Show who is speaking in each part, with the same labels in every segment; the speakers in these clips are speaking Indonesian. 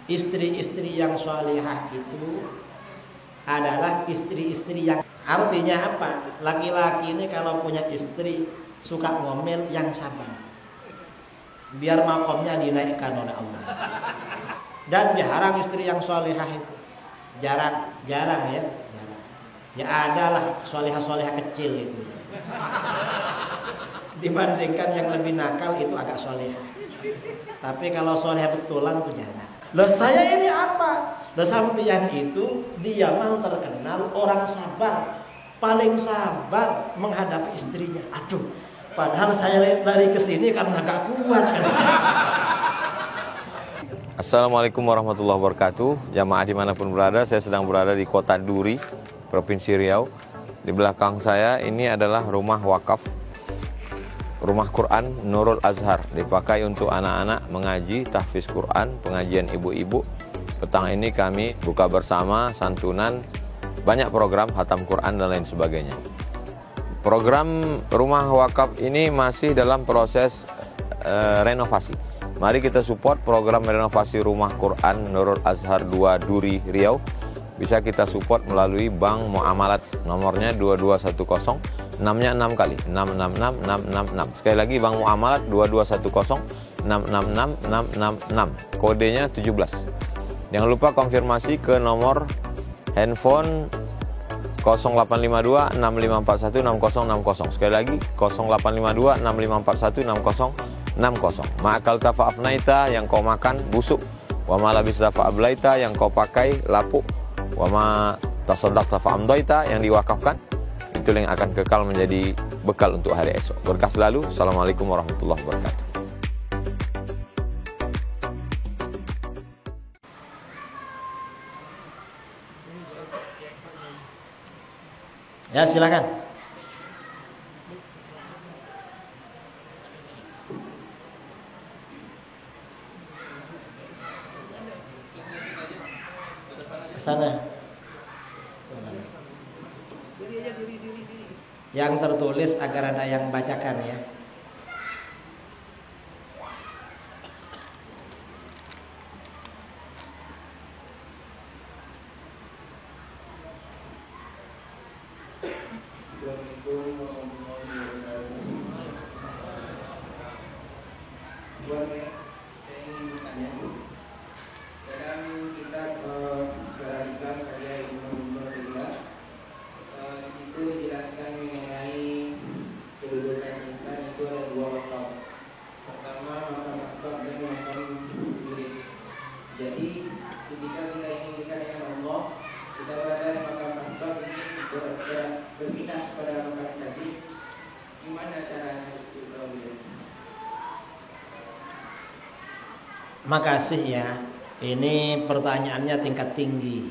Speaker 1: Istri-istri yang sholihah itu adalah istri-istri yang, artinya apa? Laki-laki ini kalau punya istri suka ngomel yang sabar, biar makomnya dinaikkan oleh Allah. Dan jarang istri yang sholihah itu, jarang ya, jarang. Ya adalah sholihah kecil itu. Dibandingkan yang lebih nakal itu agak sholihah. Tapi kalau sholihah betulan itu jarang. Loh saya ini apa? Loh sampeyan itu diaman terkenal orang sabar, paling sabar menghadapi istrinya. Aduh, padahal saya lari ke sini karena agak kuat.
Speaker 2: Assalamualaikum warahmatullahi wabarakatuh. Jamaah dimanapun berada, saya sedang berada di kota Duri, Provinsi Riau. Di belakang saya ini adalah rumah wakaf, rumah Quran Nurul Azhar, dipakai untuk anak-anak mengaji tahfiz Quran, pengajian ibu-ibu. Petang ini kami buka bersama, santunan, banyak program khatam Quran dan lain sebagainya. Program rumah wakaf ini masih dalam proses renovasi. Mari kita support program renovasi rumah Quran Nurul Azhar 2 Duri Riau. Bisa kita support melalui Bank Muamalat, nomornya 2210, 6-nya 6 kali, 666666. Sekali lagi Bank Muamalat 2210, 666666, kodenya 17. Jangan lupa konfirmasi ke nomor handphone 0852 6541 6060. Sekali lagi 0852 6541 6060. Ma'akal tafa'afnaita, yang kau makan busuk. Wa ma labis tafa'ablaita, yang kau pakai lapuk. Wa ma tasaddaq tafa'amdaita, yang diwakafkan. Itu yang akan kekal menjadi bekal untuk hari esok. Berkah selalu. Assalamualaikum warahmatullahi wabarakatuh.
Speaker 1: Ya silakan. Sana. Yang tertulis agar ada yang bacakan ya. Makasih ya. Ini pertanyaannya tingkat tinggi.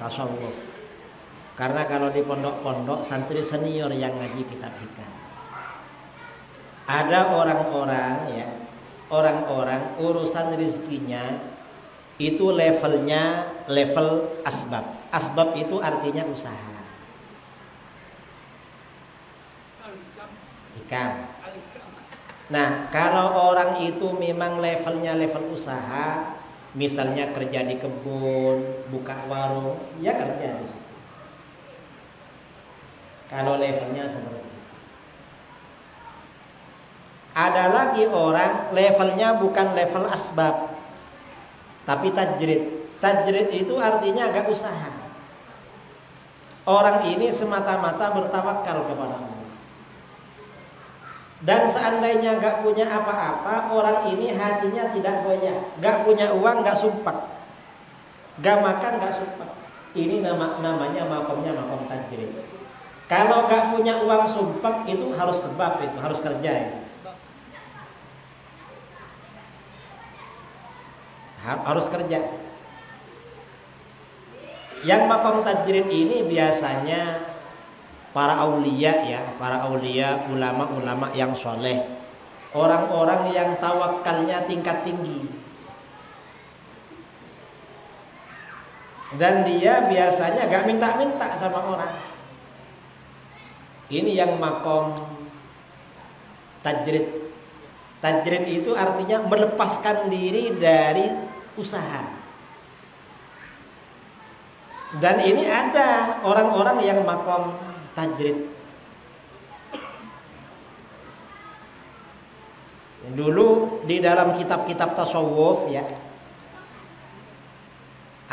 Speaker 1: Tasawuf. Karena kalau di pondok-pondok santri senior yang ngaji kitab hikam. Ada orang-orang ya, orang-orang urusan rezekinya itu levelnya level asbab. Asbab itu artinya usaha. Hikam. Nah, kalau orang itu memang levelnya level usaha, misalnya kerja di kebun, buka warung, ya kerja di situ. Kalau levelnya seperti itu. Ada lagi orang levelnya bukan level asbab, tapi tajrid. Tajrid itu artinya agak usaha. Orang ini semata-mata bertawakal kepada Allah. Dan seandainya gak punya apa-apa, orang ini hatinya tidak goyah. Gak punya uang, gak sumpah. Gak makan, gak sumpah. Ini namanya makomnya makom tajrid. Kalau gak punya uang sumpah, itu harus sebab, itu harus kerja itu. Harus kerja. Yang makom tajrid ini biasanya para aulia ya, para aulia, ulama-ulama yang soleh, orang-orang yang tawakalnya tingkat tinggi. Dan dia biasanya gak minta-minta sama orang. Ini yang makom tajrid. Tajrid itu artinya melepaskan diri dari usaha. Dan ini ada orang-orang yang makom tajrid. Dulu di dalam kitab-kitab tasawuf ya,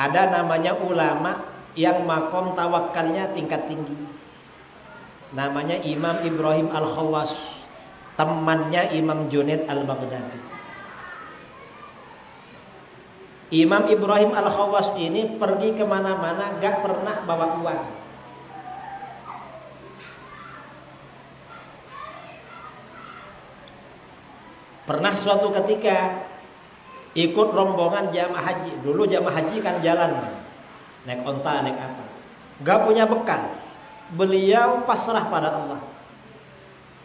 Speaker 1: ada namanya ulama yang makom tawakalnya tingkat tinggi. Namanya Imam Ibrahim Al-Khawas, temannya Imam Junaid Al-Baghdadi. Imam Ibrahim Al-Khawas ini pergi kemana-mana gak pernah bawa uang. Pernah suatu ketika ikut rombongan jamaah haji. Dulu jamaah haji kan jalan, naik onta, naik apa, gak punya bekal. Beliau pasrah pada Allah.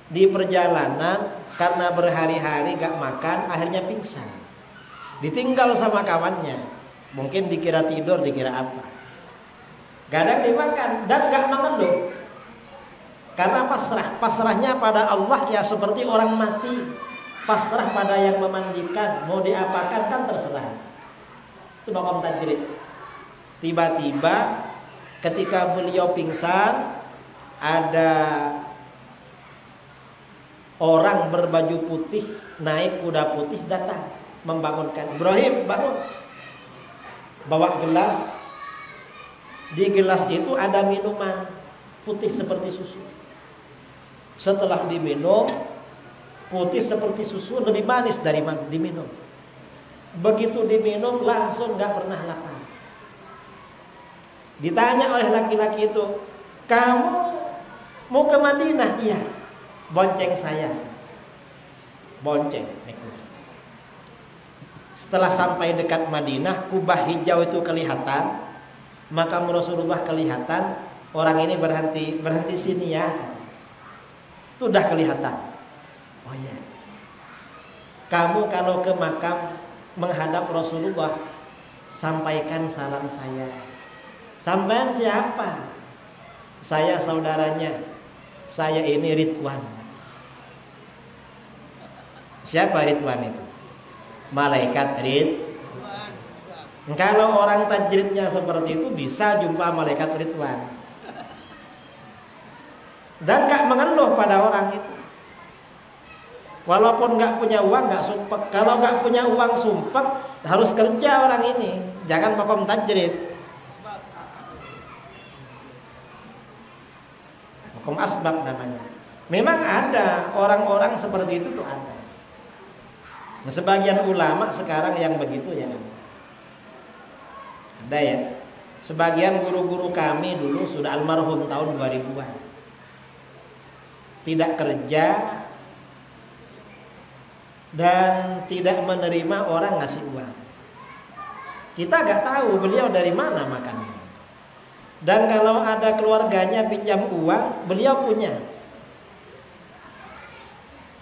Speaker 1: Di perjalanan karena berhari-hari gak makan, akhirnya pingsan. Ditinggal sama kawannya. Mungkin dikira tidur, dikira apa. Gak ada yang dimakan dan gak mengeluh. Karena pasrah. Pasrahnya pada Allah ya seperti orang mati. Pasrah pada yang memandikan. Mau diapakan kan terserah. Itu makom tajrid. Tiba-tiba ketika beliau pingsan, ada orang berbaju putih naik kuda putih datang membangunkan. Ibrahim, bangun. Bawa gelas. Di gelas itu ada minuman putih seperti susu. Setelah diminum, putih seperti susu, lebih manis dari diminum. Begitu diminum langsung gak pernah lapar. Ditanya oleh laki-laki itu, kamu mau ke Madinah? Iya. Bonceng saya. Bonceng. Setelah sampai dekat Madinah, kubah hijau itu kelihatan, makam Rasulullah kelihatan. Orang ini berhenti sini ya. Itu udah kelihatan. Oh ya. Kamu kalau ke makam menghadap Rasulullah, sampaikan salam saya. Sampean siapa? Saya saudaranya. Saya ini Ridwan. Siapa Ridwan itu? Malaikat Ridwan. Kalau orang tajridnya seperti itu bisa jumpa malaikat Ridwan. Dan gak mengeluh pada orang itu. Walaupun gak punya uang gak sumpek. Kalau gak punya uang sumpek, harus kerja orang ini. Jangan makom tajrid. Makom asbab namanya. Memang ada orang-orang seperti itu tuh ada. Nah, sebagian ulama sekarang yang begitu ya ada ya. Sebagian guru-guru kami dulu sudah almarhum tahun 2000-an. Tidak kerja dan tidak menerima orang ngasih uang. Kita gak tahu beliau dari mana makannya. Dan kalau ada keluarganya pinjam uang, beliau punya.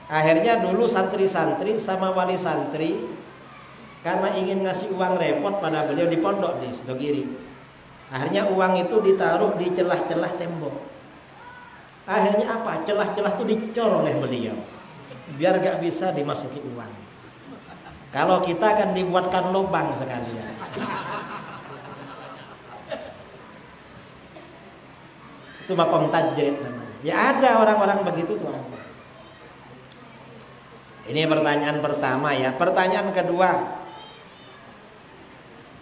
Speaker 1: Akhirnya dulu santri-santri sama wali santri karena ingin ngasih uang repot pada beliau di pondok di Sidogiri. Akhirnya uang itu ditaruh di celah-celah tembok. Akhirnya apa? Celah-celah itu dicor oleh beliau biar gak bisa dimasuki uang. Kalau kita akan dibuatkan lubang sekalian. Itu makom tajrid namanya. Ya ada orang-orang begitu tuh ada. Ini pertanyaan pertama ya. Pertanyaan kedua,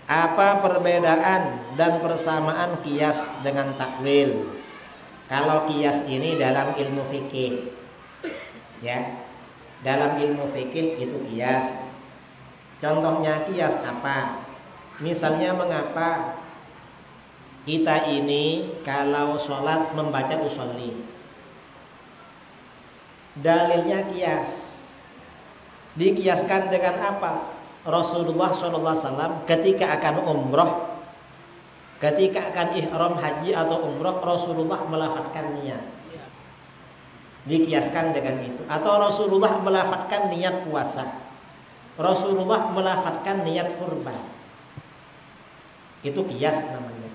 Speaker 1: apa perbedaan dan persamaan qiyas dengan takwil? Kalau qiyas ini dalam ilmu fikih, ya, dalam ilmu fikih itu qiyas. Contohnya qiyas apa? Misalnya mengapa kita ini kalau sholat membaca usolli? Dalilnya qiyas. Dikiaskan dengan apa? Rasulullah SAW ketika akan umroh, ketika akan ihram haji atau umroh, Rasulullah melafadzkan niat. Dikiaskan dengan itu. Atau Rasulullah melafadzkan niat puasa, Rasulullah melafadzkan niat kurban. Itu kias namanya.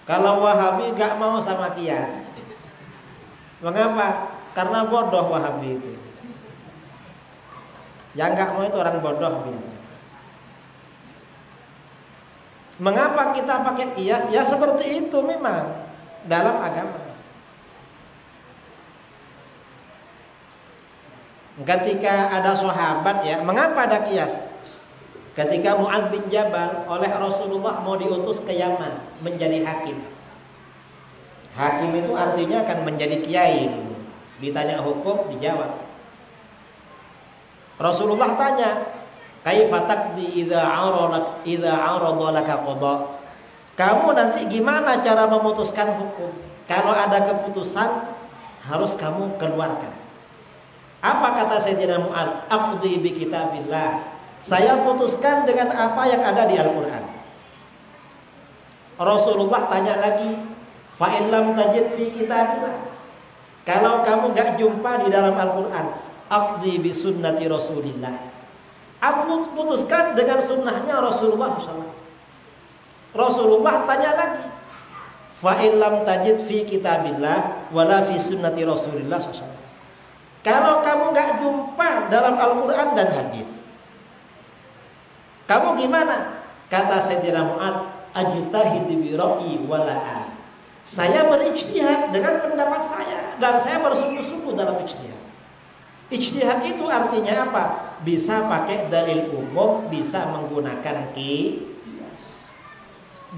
Speaker 1: Kalau Wahabi gak mau sama kias. Mengapa? Karena bodoh Wahabi itu. Yang gak mau itu orang bodoh biasa. Mengapa kita pakai kias? Ya seperti itu memang dalam agama. Ketika ada sahabat ya, mengapa ada kias? Ketika Mu'adz bin Jabal oleh Rasulullah mau diutus ke Yaman menjadi hakim. Hakim itu artinya akan menjadi kiai. Ditanya hukum, dijawab. Rasulullah tanya, kaifa taqdi idza arada laka qada? Kamu nanti gimana cara memutuskan hukum? Kalau ada keputusan harus kamu keluarkan. Apa kata Sayyidina Mu'adz? Aqdi bi kitabillah. Saya putuskan dengan apa yang ada di Al-Qur'an. Rasulullah tanya lagi, fa in lam tajid fi kitabillah. Kalau kamu enggak jumpa di dalam Al-Qur'an, aqdi bi sunnati Rasulillah. Aku putuskan dengan sunnahnya Rasulullah SAW. Rasulullah tanya lagi, fa in lam tajid fi kitabillah wala fi sunnati Rasulillah SAW. Kalau kamu enggak jumpa dalam Al-Quran dan hadis, kamu gimana? Kata Sayyidina Mu'adz, ajtahid bi ra'yi wala. Saya berijtihad dengan pendapat saya dan saya bersungguh-sungguh dalam ijtihad. Ijtihad itu artinya apa? Bisa pakai dalil umum, bisa menggunakan qiyas.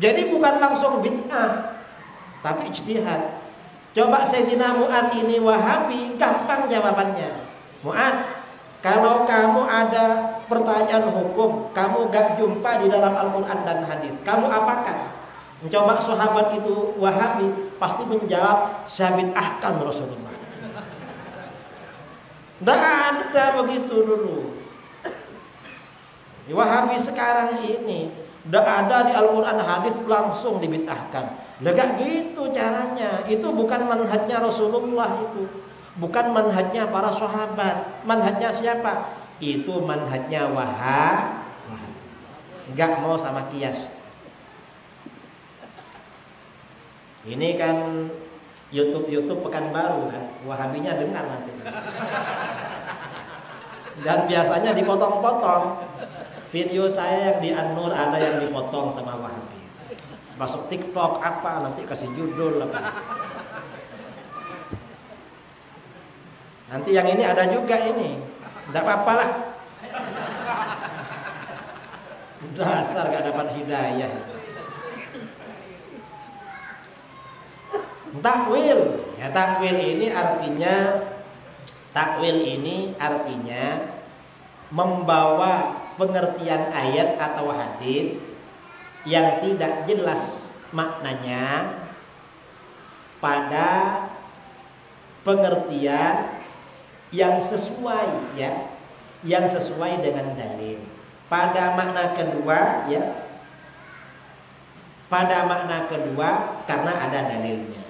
Speaker 1: Jadi bukan langsung bid'ah, tapi ijtihad. Coba Sayyidina Mu'adz ini Wahabi, gampang jawabannya. Mu'adz, kalau kamu ada pertanyaan hukum, kamu gak jumpa di dalam Al-Quran dan hadis, kamu apakan? Coba sahabat itu Wahabi, pasti menjawab, saya bid'ahkan Rasulullah. Tidak ada begitu dulu. Wahabi sekarang ini tidak ada di Al-Quran hadis langsung dibid'ahkan. Enggak gitu caranya. Itu bukan manhajnya Rasulullah itu. Bukan manhajnya para sahabat. Manhajnya siapa? Itu manhajnya Wahabi. Enggak mau sama kias. Ini kan YouTube Pekanbaru kan. Wahabinya dengar nanti. Dan biasanya dipotong-potong. Video saya yang di An-Nur ada yang dipotong sama Wahabi. Masuk TikTok apa nanti kasih judul apa. Nanti yang ini ada juga ini. Tidak apa-apa lah. Dasar gak dapat hidayah. Takwil. Ya takwil ini artinya membawa pengertian ayat atau hadis yang tidak jelas maknanya pada pengertian yang sesuai ya, yang sesuai dengan dalil. Pada makna kedua ya, pada makna kedua karena ada dalilnya.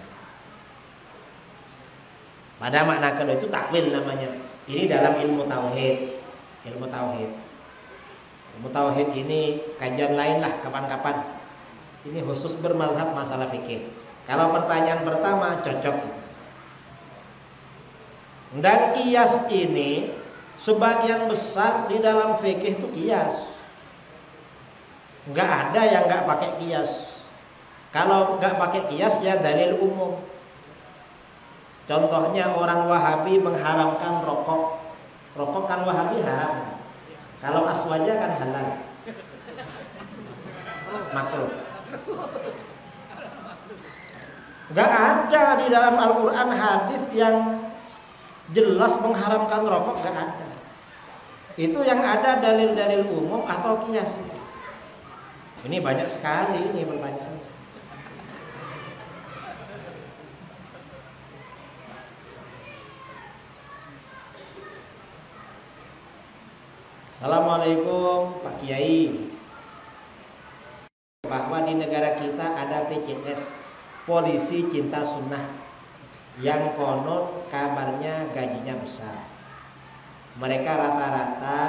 Speaker 1: Pada makna kedua itu takwil namanya. Ini dalam ilmu tauhid. Ilmu tauhid ini kajian lain lah kapan-kapan. Ini khusus bermazhab masalah fikih. Kalau pertanyaan pertama cocok. Dan qiyas ini sebagian besar di dalam fikih itu qiyas. Enggak ada yang enggak pakai qiyas. Kalau enggak pakai qiyas ya dalil umum. Contohnya orang Wahabi mengharamkan rokok. Rokok kan Wahabi haram. Kalau aswaja kan halal. Makruh. Gak ada di dalam Al-Quran hadis yang jelas mengharamkan rokok, gak ada. Itu yang ada dalil-dalil umum atau qiyas. Ini banyak sekali ini pertanyaan. Assalamualaikum Pak Kiai. Bahwa di negara kita ada PCS, Polisi Cinta Sunnah, yang konon kabarnya gajinya besar. Mereka rata-rata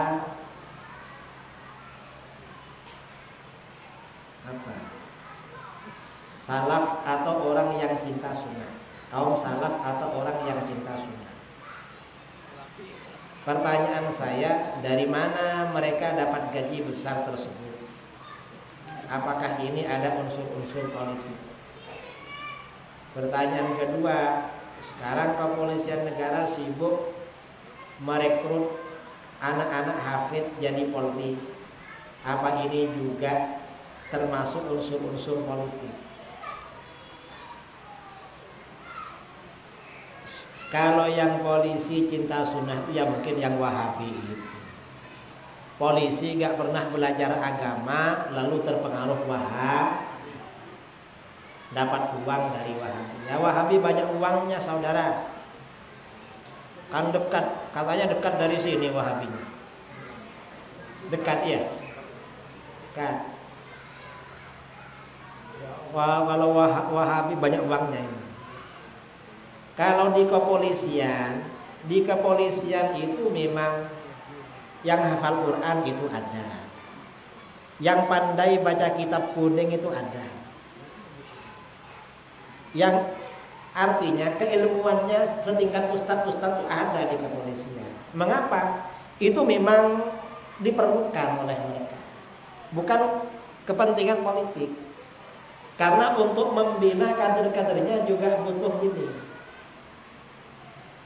Speaker 1: salaf atau orang yang cinta sunnah, kaum salaf atau orang yang cinta sunnah. Pertanyaan saya, dari mana mereka dapat gaji besar tersebut? apakah ini ada unsur-unsur politik? Pertanyaan kedua, sekarang kepolisian negara sibuk merekrut anak-anak hafid jadi polri. Apa ini juga termasuk unsur-unsur politik? Kalau yang polisi cinta sunnah itu ya mungkin yang Wahabi itu. Polisi gak pernah belajar agama lalu terpengaruh Wahab, dapat uang dari Wahabi. Ya Wahabi banyak uangnya saudara. Kan dekat, katanya dekat dari sini Wahabinya. Dekat ya. Dekat. Kalau Wahabi banyak uangnya ini. Kalau di kepolisian itu memang yang hafal Quran itu ada. Yang pandai baca kitab kuning itu ada. Yang artinya keilmuannya setingkat ustadz-ustadz itu ada di kepolisian. Mengapa? Itu memang diperlukan oleh mereka. Bukan kepentingan politik. Karena untuk membina kader-kadernya juga butuh ini.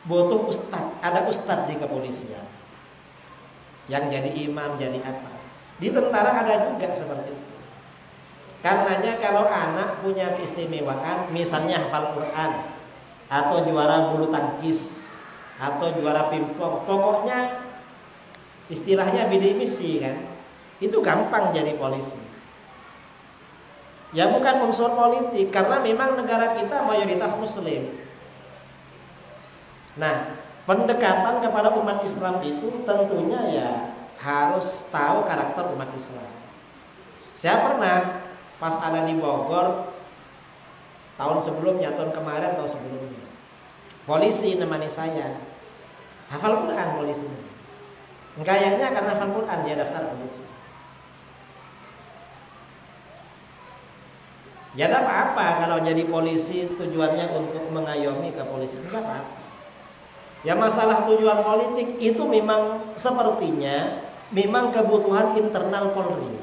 Speaker 1: Butuh ustadz, ada ustadz di kepolisian yang jadi imam, jadi apa. Di tentara ada juga seperti itu. Karenanya kalau anak punya keistimewaan, misalnya hafal Quran, atau juara bulu tangkis, atau juara pingpong, pokoknya istilahnya bidik misi kan, itu gampang jadi polisi. Ya bukan unsur politik, karena memang negara kita mayoritas muslim. Nah, pendekatan kepada umat Islam itu tentunya ya harus tahu karakter umat Islam. Saya pernah pas ada di Bogor tahun sebelumnya, tahun kemarin atau sebelumnya, polisi nemani saya, hafal Quran polisinya. Kayaknya karena hafal Quran dia daftar polisi. Ya tidak apa-apa kalau jadi polisi tujuannya untuk mengayomi kepolisian, enggak apa-apa. Ya masalah tujuan politik itu memang sepertinya memang kebutuhan internal Polri.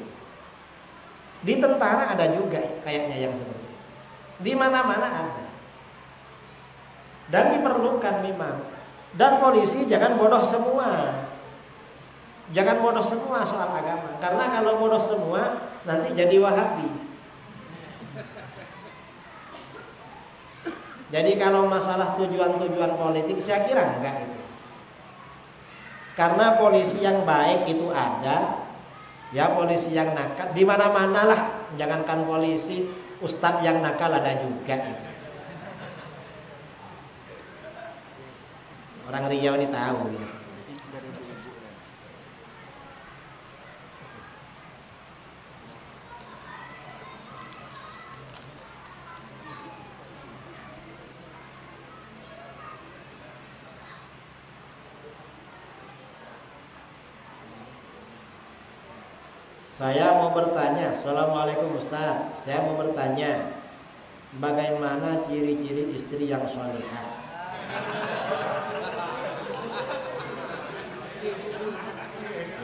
Speaker 1: Di tentara ada juga kayaknya yang seperti itu. Di mana-mana ada. Dan diperlukan memang. Dan polisi jangan bodoh semua. Jangan bodoh semua soal agama. Karena kalau bodoh semua nanti jadi Wahabi. Jadi kalau masalah tujuan-tujuan politik saya kira enggak itu. Karena polisi yang baik itu ada, ya polisi yang nakal di mana-mana lah. Jangankan polisi, ustadz yang nakal ada juga itu. Orang Riau ini tahu ya. Saya mau bertanya, Assalamualaikum Ustaz. Saya mau bertanya, bagaimana ciri-ciri istri yang sholihah?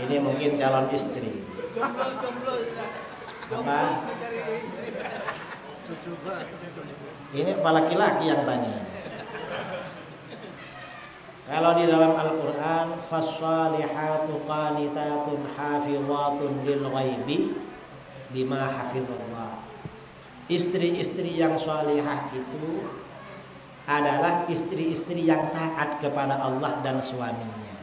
Speaker 1: Ini mungkin calon istri. Apa? Ini kepala laki-laki yang tanya. Kalau di dalam Al-Quran, fassalihatu qanitatun hafizatun lil ghaibi bima hafizallah. Istri-istri yang salihah itu adalah istri-istri yang taat kepada Allah dan suaminya.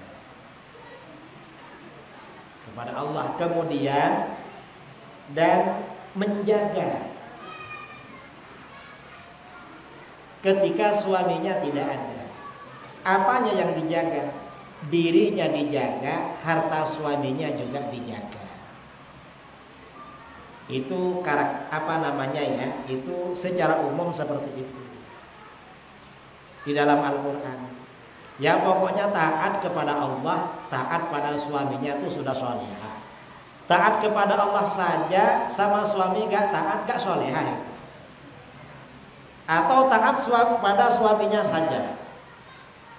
Speaker 1: Kepada Allah, kemudian dan menjaga ketika suaminya tidak ada. Apanya yang dijaga? Dirinya dijaga, harta suaminya juga dijaga. Itu itu secara umum seperti itu di dalam Al-Quran. Ya pokoknya taat kepada Allah, taat pada suaminya itu sudah sholihah. Taat kepada Allah saja sama suami gak taat, gak sholihah itu. Atau taat pada suaminya saja,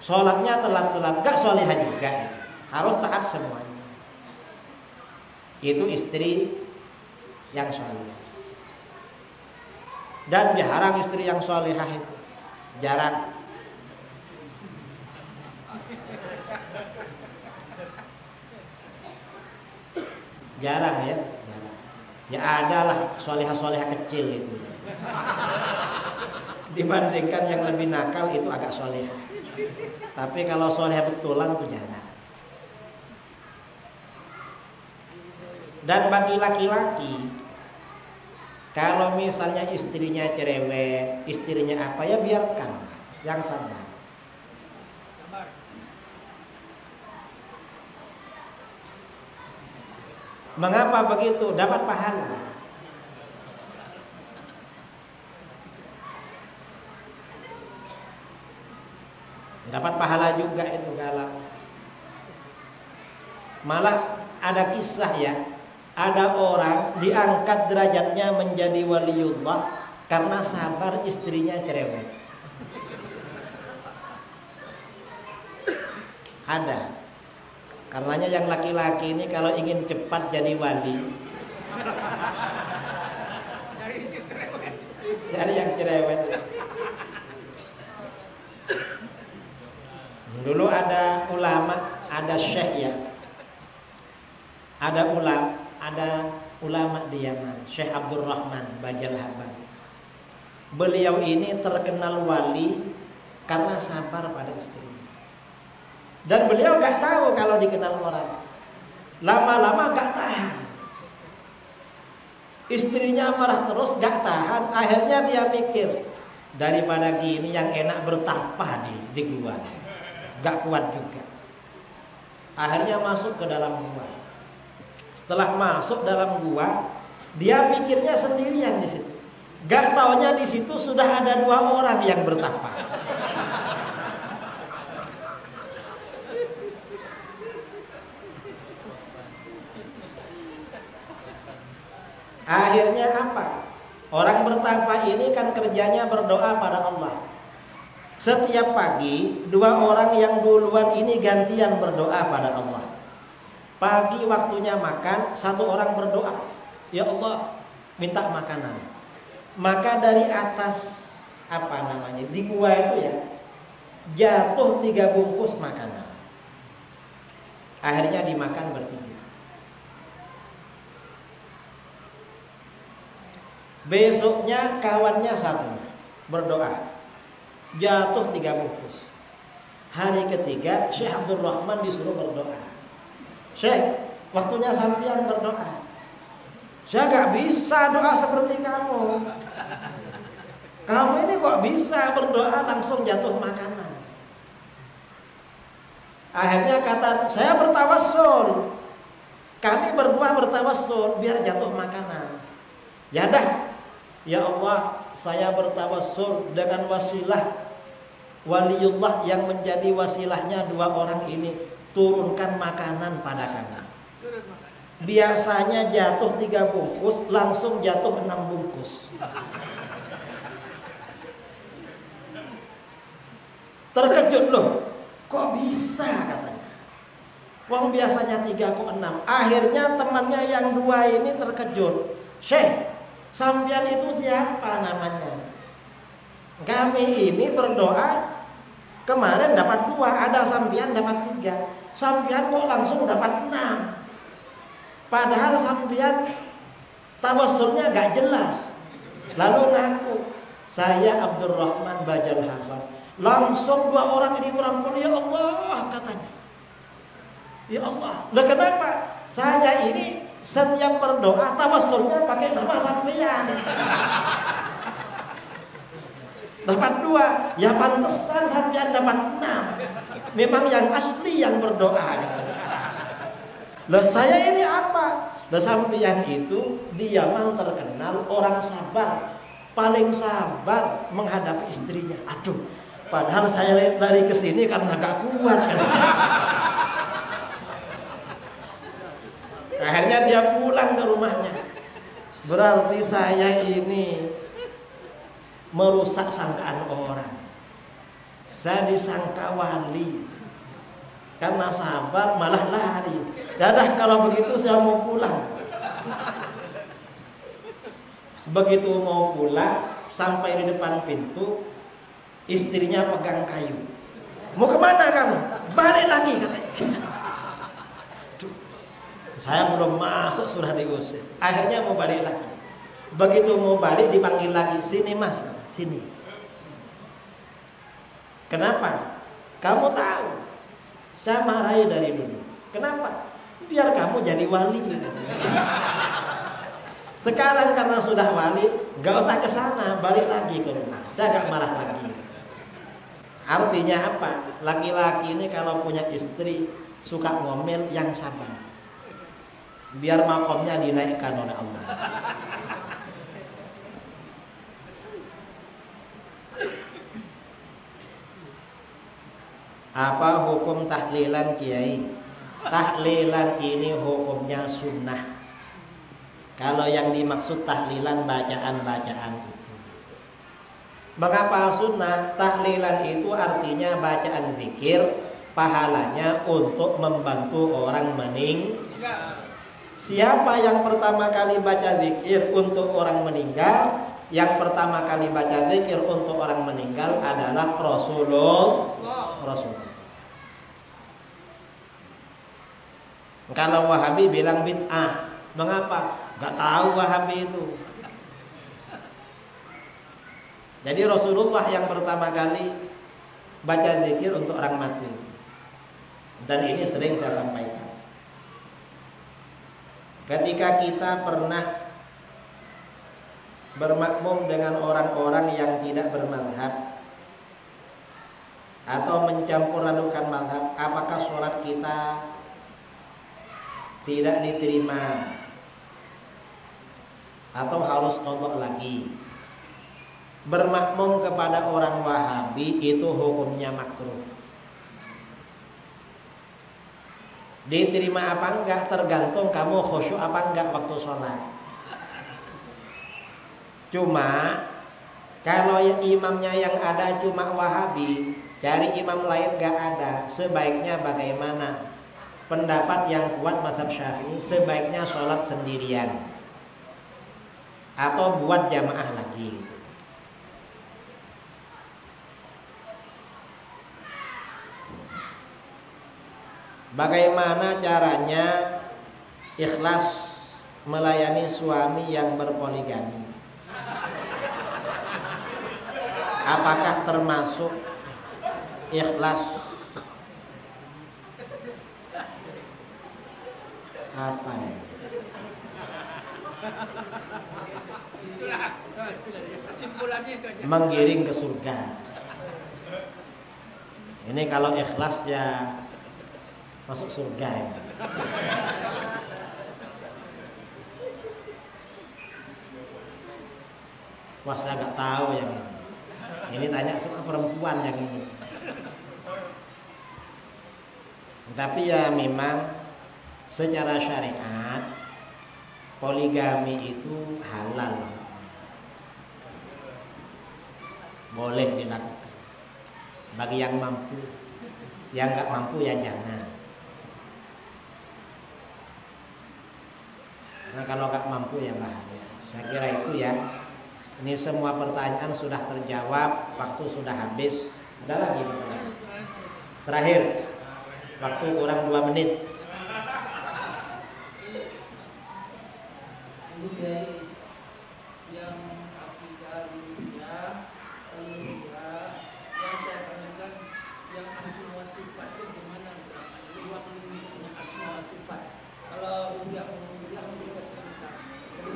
Speaker 1: sholatnya telat-telat, gak sholihah juga. Harus taat semuanya. Itu istri yang soleh. Dan jarang istri yang solehah itu, jarang. Jarang ya, jarang. Ya adalah solehah-solehah kecil itu. Dibandingkan yang lebih nakal itu agak solehah. Tapi kalau solehah betulan itu jarang. Dan bagi laki-laki, kalau misalnya istrinya cerewet, istrinya apa, ya biarkan, yang sabar. Mengapa begitu? Dapat pahala. Dapat pahala juga itu kalau. Malah ada kisah ya, ada orang diangkat derajatnya menjadi waliullah karena sabar istrinya cerewet. Ada. Karenanya yang laki-laki ini kalau ingin cepat jadi wali, cari yang cerewet. Dulu ada ulama, ada syekh ya. Ada ulama di Yaman, Syekh Abdurrahman Bajal Haban. Beliau ini terkenal wali karena sabar pada istrinya. Dan beliau gak tahu kalau dikenal orang. Lama-lama gak tahan. Istrinya marah terus gak tahan. Akhirnya dia mikir, daripada gini yang enak bertapa di gua. Gak kuat juga. Akhirnya masuk ke dalam gua. Setelah masuk dalam gua, dia pikirnya sendirian di situ. Gak taunya di situ sudah ada 2 orang yang bertapa. Akhirnya apa? Orang bertapa ini kan kerjanya berdoa pada Allah. Setiap pagi 2 orang yang duluan ini gantian berdoa pada Allah. Pagi waktunya makan, 1 orang berdoa, ya Allah minta makanan. Maka dari atas di gua itu ya, jatuh 3 bungkus makanan. Akhirnya dimakan bertiga. Besoknya kawannya 1 berdoa, jatuh 3 bungkus. Hari ketiga Syekh Abdurrahman disuruh berdoa. Syekh, waktunya sampean berdoa. Saya gak bisa doa seperti kamu. Kamu ini kok bisa berdoa langsung jatuh makanan. Akhirnya kata, saya bertawassul. Kami berdua bertawassul biar jatuh makanan. Ya dah, ya Allah, saya bertawassul dengan wasilah waliullah yang menjadi wasilahnya 2 orang ini, turunkan makanan pada kami. Biasanya jatuh 3 bungkus, langsung jatuh 6 bungkus. Terkejut loh, kok bisa katanya. Wong biasanya 3 kok 6. Akhirnya temannya yang 2 ini terkejut. Syekh, sampean itu siapa namanya? Kami ini berdoa kemarin dapat 2, ada sampean dapat 3. Sampean kok langsung dapat 6. Padahal sampean tawassulnya gak jelas. Lalu ngaku, saya Abdurrahman Bajal Haban. Langsung 2 orang ini merangkul, ya Allah katanya. Ya Allah. Lah kenapa? Saya ini setiap berdoa tawassulnya pakai nama sampean. Dapat 2, ya pantesan sampean dapat 6. Memang yang asli yang berdoa. Lah saya ini apa? Lah sampean itu di Yaman terkenal orang sabar, paling sabar menghadapi istrinya. Aduh, padahal saya lari ke sini karena gak kuat. Akhirnya dia pulang ke rumahnya. Berarti saya ini merusak sangkaan orang. Saya disangka wali karena sabar malah lari. Dadah kalau begitu saya mau pulang. Begitu mau pulang, sampai di depan pintu, istrinya pegang kayu. Mau kemana kamu? Balik lagi katanya. Saya belum masuk sudah diusir. Akhirnya mau balik lagi. Begitu mau balik dipanggil lagi, sini mas, sini. Kenapa? Kamu tahu, saya marahi dari dulu. Kenapa? Biar kamu jadi wali. Sekarang karena sudah wali, gak usah ke sana, balik lagi ke rumah. Saya gak marah lagi. Artinya apa? Laki-laki ini kalau punya istri suka ngomel, yang sabar. Biar makomnya dinaikkan oleh Allah. Apa hukum tahlilan kiai? Tahlilan ini hukumnya sunnah. Kalau yang dimaksud tahlilan bacaan-bacaan itu. Mengapa sunnah? Tahlilan itu artinya bacaan zikir, pahalanya untuk membantu orang meninggal. Siapa yang pertama kali baca zikir untuk orang meninggal? Yang pertama kali baca zikir untuk orang meninggal adalah Rasulullah. Kalau Wahabi bilang bid'ah. Mengapa? Gak tahu Wahabi itu. Jadi Rasulullah yang pertama kali baca zikir untuk orang mati. Dan ini sering saya sampaikan. Ketika kita pernah bermakmum dengan orang-orang yang tidak bermadhab atau mencampur adukan madhab, apakah sholat kita tidak diterima atau harus qadha lagi? Bermakmum kepada orang Wahabi itu hukumnya makruh. Diterima apa enggak tergantung kamu khusyuk apa enggak waktu sholat. Cuma kalau imamnya yang ada cuma Wahabi, cari imam lain enggak ada, sebaiknya bagaimana? Pendapat yang kuat mazhab Syafi'i, sebaiknya sholat sendirian atau buat jamaah lagi. Bagaimana caranya ikhlas melayani suami yang berpoligami? Apakah termasuk ikhlas? Apa ya? Menggiring ke surga. Ini kalau ikhlas ya masuk surga ya. Wah, saya gak tahu yang ini. Ini tanya sama perempuan yang ini. Tapi ya memang secara syariat poligami itu halal, boleh dilakukan bagi yang mampu. Yang gak mampu ya jangan. Nah kalau gak mampu ya bahaya. Saya kira itu ya. Ini semua pertanyaan sudah terjawab. Waktu sudah habis. Ada lagi pertanyaan. Terakhir, waktu kurang 2 menit.
Speaker 3: Yang akidahnya yang saya tanyakan, yang asma sifat itu gimana? Waktu ini asma sifat. Kalau yang dengar itu keterangan yang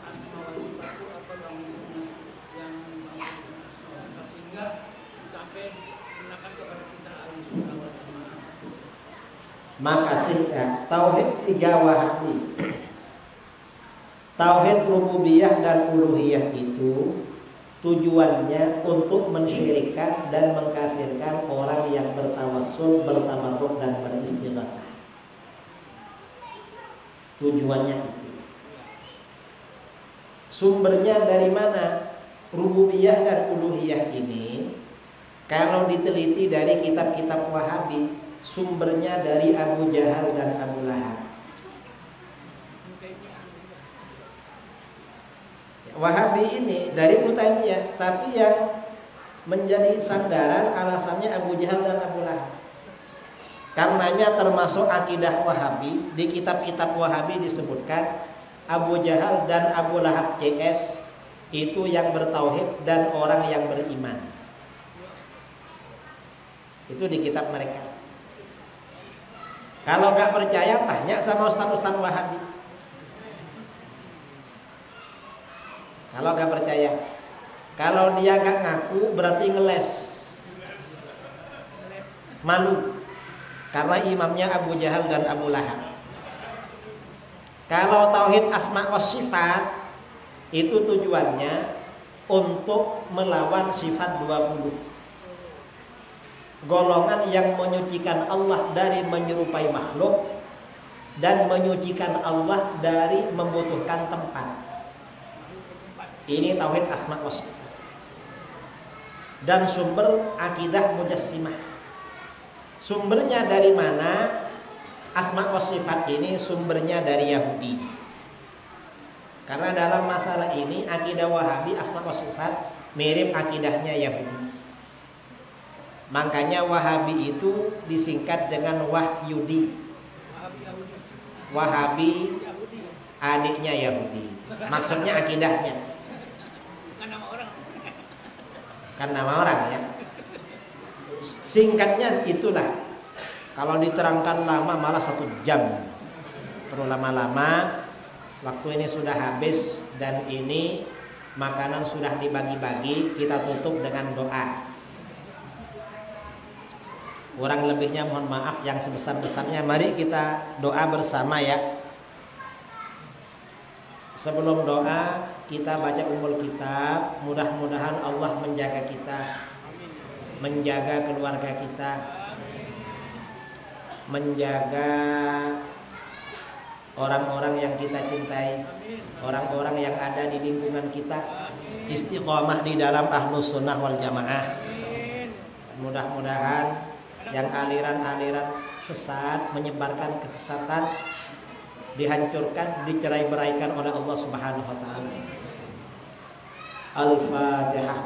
Speaker 3: asma sifat itu apa yang sifat sehingga sampai menakan kepada kita Ahlussunnah wal Jamaah.
Speaker 1: Makasih ya. Tauhid 3 Wahabi. Tauhid rububiyah dan uluhiyah itu tujuannya untuk mensyirikkan dan mengkafirkan orang yang bertawassul, bertabarruk dan beristighatsah. Tujuannya itu. Sumbernya dari mana? Rububiyah dan uluhiyah ini kalau diteliti dari kitab-kitab Wahabi, sumbernya dari Abu Jahal dan Abu Lahab. Wahabi ini dari Ibnu Taimiyah, tapi yang menjadi sandaran alasannya Abu Jahal dan Abu Lahab. Karenanya termasuk akidah Wahabi, di kitab-kitab Wahabi disebutkan Abu Jahal dan Abu Lahab CS itu yang bertauhid dan orang yang beriman. Itu di kitab mereka. Kalau nggak percaya tanya sama ustaz-ustaz Wahabi. Kalau nggak percaya, kalau dia nggak ngaku berarti ngeles, malu, karena imamnya Abu Jahal dan Abu Lahab. Kalau tauhid asma wa sifat itu tujuannya untuk melawan sifat 20. Golongan yang menyucikan Allah dari menyerupai makhluk dan menyucikan Allah dari membutuhkan tempat. Ini tauhid asma wa sifat. Dan sumber akidah Mujassimah. Sumbernya dari mana? Asma wa sifat ini sumbernya dari Yahudi. Karena dalam masalah ini akidah Wahabi asma wa sifat mirip akidahnya Yahudi. Makanya Wahabi itu disingkat dengan Wahyudi. Wahabi adiknya Yahudi. Maksudnya akidahnya. Kan nama orang ya. Singkatnya itulah. Kalau diterangkan lama malah 1 jam. Perlu lama-lama. Waktu ini sudah habis dan ini makanan sudah dibagi-bagi. Kita tutup dengan doa. Kurang lebihnya mohon maaf yang sebesar-besarnya. Mari kita doa bersama ya. Sebelum doa kita baca umul kitab. Mudah-mudahan Allah menjaga kita, menjaga keluarga kita, menjaga orang-orang yang kita cintai, orang-orang yang ada di lingkungan kita, istiqomah di dalam ahlus sunnah wal jamaah. Mudah-mudahan yang aliran-aliran sesat menyebarkan kesesatan dihancurkan, dicerai-beraikan oleh Allah Subhanahu wa taala. Al-Fatihah.